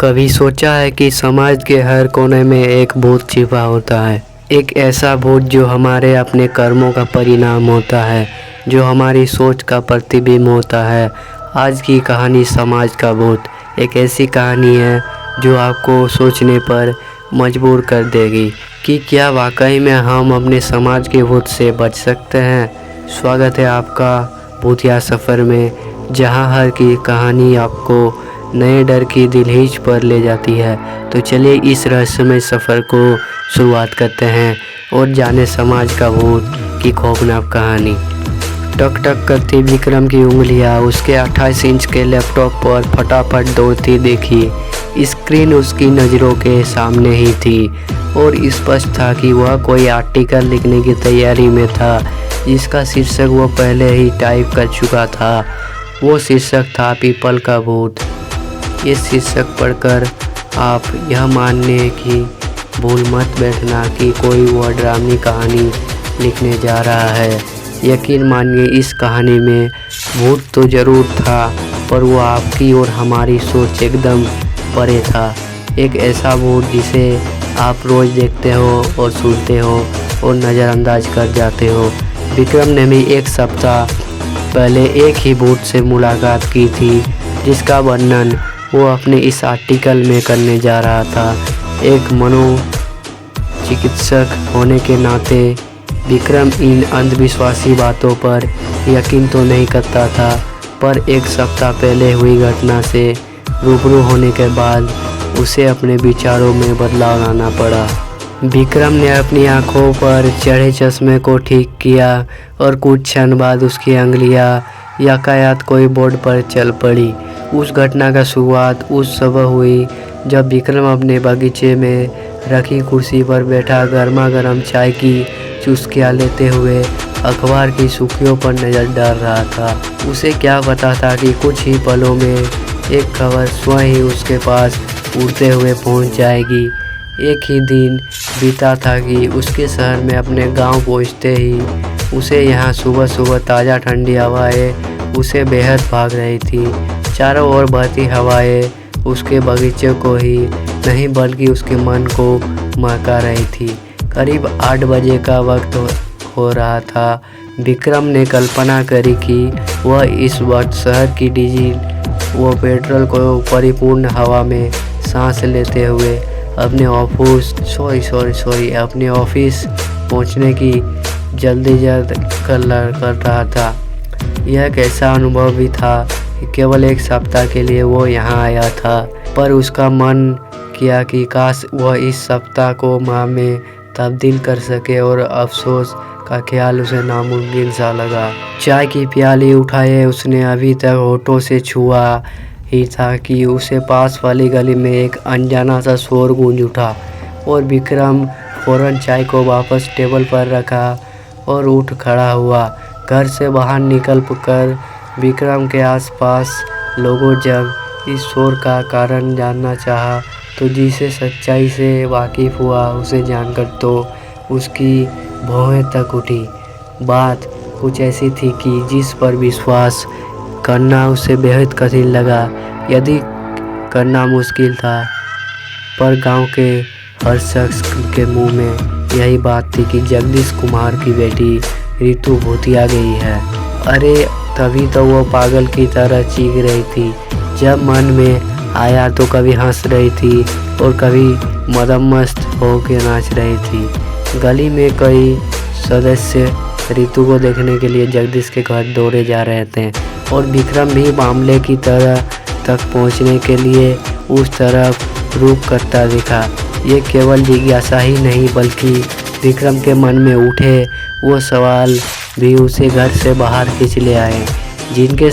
कभी सोचा है कि समाज के हर कोने में एक भूत छिपा होता है। एक ऐसा भूत जो हमारे अपने कर्मों का परिणाम होता है, जो हमारी सोच का प्रतिबिंब होता है। आज की कहानी समाज का भूत एक ऐसी कहानी है जो आपको सोचने पर मजबूर कर देगी कि क्या वाकई में हम अपने समाज के भूत से बच सकते हैं। स्वागत है आपका भूतिया सफ़र में, जहां हर की कहानी आपको नए डर की दिलहीज पर ले जाती है। तो चलिए इस रहस्यमय सफ़र को शुरुआत करते हैं और जाने समाज का भूत की खौफनाक कहानी। टक टक करती विक्रम की उंगलियां उसके 28 इंच के लैपटॉप पर फटाफट दौड़ती देखी। स्क्रीन उसकी नज़रों के सामने ही थी और स्पष्ट था कि वह कोई आर्टिकल लिखने की तैयारी में था, जिसका शीर्षक वह पहले ही टाइप कर चुका था। वो शीर्षक था पीपल का भूत। ये शीर्षक पढ़कर आप यह मानने की भूल मत बैठना कि कोई वह डरावनी कहानी लिखने जा रहा है। यकीन मानिए, इस कहानी में भूत तो ज़रूर था, पर वो आपकी और हमारी सोच एकदम परे था। एक ऐसा भूत जिसे आप रोज़ देखते हो और सुनते हो और नज़रअंदाज कर जाते हो। विक्रम ने भी एक सप्ताह पहले एक ही भूत से मुलाकात की थी, जिसका वर्णन वो अपने इस आर्टिकल में करने जा रहा था। एक मनोचिकित्सक होने के नाते विक्रम इन अंधविश्वासी बातों पर यकीन तो नहीं करता था, पर एक सप्ताह पहले हुई घटना से रूबरू होने के बाद उसे अपने विचारों में बदलाव लाना पड़ा। विक्रम ने अपनी आंखों पर चढ़े चश्मे को ठीक किया और कुछ क्षण बाद उसकी अंगुलियां यातायात कोई बोर्ड पर चल पड़ी। उस घटना का शुरुआत उस सुबह हुई जब विक्रम अपने बगीचे में रखी कुर्सी पर बैठा गर्मा गर्म चाय की चुस्कियां लेते हुए अखबार की सुर्खियों पर नज़र डाल रहा था। उसे क्या पता था कि कुछ ही पलों में एक खबर स्वयं ही उसके पास उड़ते हुए पहुंच जाएगी। एक ही दिन बीता था कि उसके शहर में अपने गांव पहुंचते ही उसे यहाँ सुबह सुबह ताज़ा ठंडी हवाएं उसे बेहद भाग रही थी। चारों ओर बहती हवाएं उसके बगीचे को ही नहीं बल्कि उसके मन को महका रही थी। करीब 8 बजे का वक्त हो रहा था। विक्रम ने कल्पना करी कि वह इस वक्त शहर की डीजल व पेट्रोल को परिपूर्ण हवा में सांस लेते हुए अपने ऑफिस पहुंचने की जल्द कर रहा था। यह एक ऐसा अनुभव भी था कि केवल एक सप्ताह के लिए वो यहाँ आया था, पर उसका मन किया कि काश वह इस सप्ताह को माह में तब्दील कर सके, और अफसोस का ख्याल उसे नामुमकिन सा लगा। चाय की प्याली उठाए उसने अभी तक होठों से छुआ ही था कि उसे पास वाली गली में एक अनजाना सा शोर गूंज उठा और विक्रम फौरन चाय को वापस टेबल पर रखा और उठ खड़ा हुआ। घर से बाहर निकल कर विक्रम के आसपास लोगों जब इस शोर का कारण जानना चाहा, तो जिसे सच्चाई से वाकिफ़ हुआ उसे जानकर तो उसकी भौहें तक उठी। बात कुछ ऐसी थी कि जिस पर विश्वास करना उसे बेहद कठिन लगा, यदि करना मुश्किल था। पर गांव के हर शख्स के मुंह में यही बात थी कि जगदीश कुमार की बेटी रितु भूतिया गई है। अरे तभी तो वो पागल की तरह चीख रही थी। जब मन में आया तो कभी हंस रही थी और कभी मदमस्त होकर नाच रही थी। गली में कई सदस्य रितु को देखने के लिए जगदीश के घर दौड़े जा रहे थे और विक्रम भी मामले की तरह तक पहुंचने के लिए उस तरफ रुख करता दिखा। ये केवल जिज्ञासा ही नहीं, बल्कि विक्रम के मन में उठे वो सवाल भी उसे घर से बाहर खींच ले आए, जिनके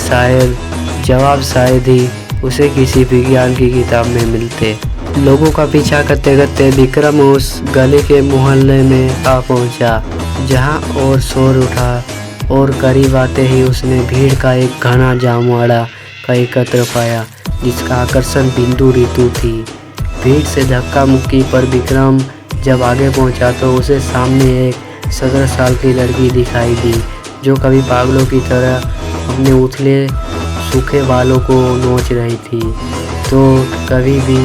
जवाब शायद ही उसे किसी विज्ञान की किताब में मिलते। लोगों का पीछा करते करते विक्रम उस गली के मोहल्ले में आ पहुंचा, जहां और शोर उठा, और करीब आते ही उसने भीड़ का एक घना जामवाड़ा का एकत्र पाया, जिसका आकर्षण बिंदु रितु थी। भीड़ से धक्का मुक्की पर विक्रम जब आगे पहुंचा तो उसे सामने एक 17 साल की लड़की दिखाई दी, जो कभी पागलों की तरह अपने उथले सूखे बालों को नोच रही थी। तो कभी भी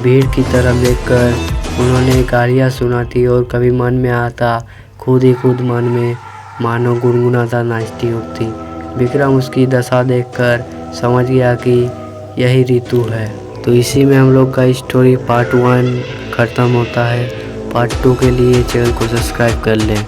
भीड़ की तरफ देखकर उन्होंने गालियाँ सुनाती और कभी मन में आता खुद ही खुद मन में मानो गुनगुनाता नाचती उठती। विक्रम उसकी दशा देखकर समझ गया कि यही ऋतु है। तो इसी में हम लोग का स्टोरी पार्ट 1 ख़त्म होता है। पार्ट 2 के लिए चैनल को सब्सक्राइब कर लें।